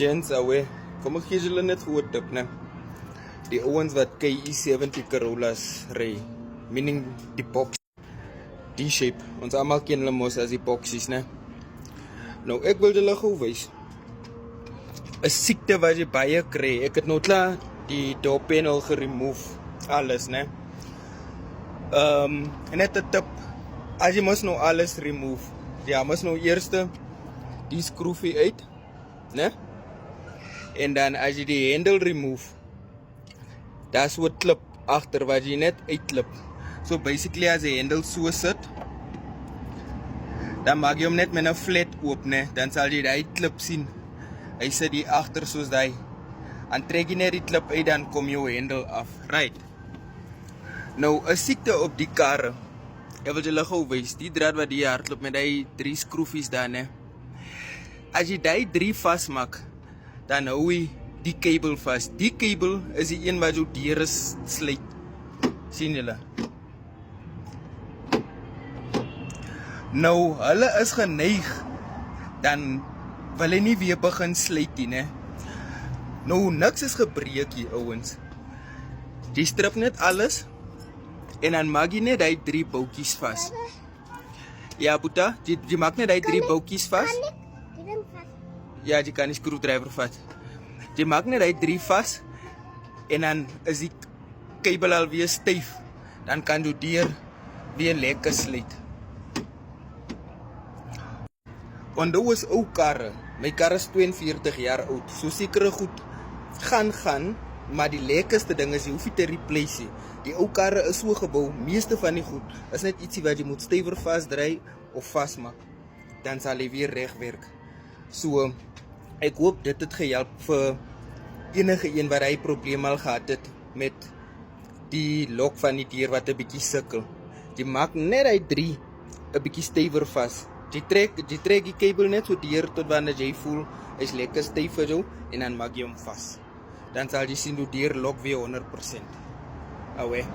gents away. Kom ek gee julle net groot tip, né? Die ouens wat KE70 Corollas ry, meaning die box, die shape. Ons almal ken hulle mos as die boxies, né? Nou ek wil julle gou wys 'n siekte wat jy baie kry. Ek het nou klaar die door panel geremove alles, né? Net 'n tip. As jy mos nou alles remove, ja, mos nou eerste die skroefie uit, né? En dan as jy die handle remove, daar's wat klip agter wat jy net uitklip. So basically as die handle so sit, dan maak jy hom net met 'n flat oop, né? Dan sal jy daai klip sien. Hy sit hier agter soos daai. En trek jy net die klip uit, dan kom jou handle af. Right. Nou 'n siekte op die karre. Ek wil julle gou wys, die draad wat hier hardloop met die 3 skroefies daar, né? As jy die 3 vasmaak, dan hou jy die kabel vas. Die kabel is die een wat jou deure sluit. Sien julle? Nou, hulle is geneig, dan wil hy nie weer begin sluit nie, né? Nou, niks is gebreek hier, ouens. Jy strip net alles, en dan maak jy net die 3 boutjies vas. Ja, Boeta, jy maak net die 3 boutjies vas. Ja, jy kan die skroefdrywer vat. Jy maak net die 3 vas, en dan is die kabel alweer styf. Dan kan jy deur weer lekker sluit. Onthou is ou karre. My kar is 42 jaar oud. So sekere goed gaan, maar die lekkerste ding is jy hoef nie te replace nie. Die ou karre is so gebou, meeste van die goed is net ietsie wat jy moet stywer vasdry of vasmaak. Dan sal hy weer reg werk. So ek hoop dit het gehelp vir enige een wat hy probleme al gehad het met die lok van die deur wat 'n bietjie sukkel. Jy maak net hy 3 'n bietjie stywer vas. Jy trek die kabel net so deur tot wanneer jy voel hy's lekker styf vir jou, en dan maak jy hom vas. Dan sal jy sien hoe deur lok weer 100%. Away.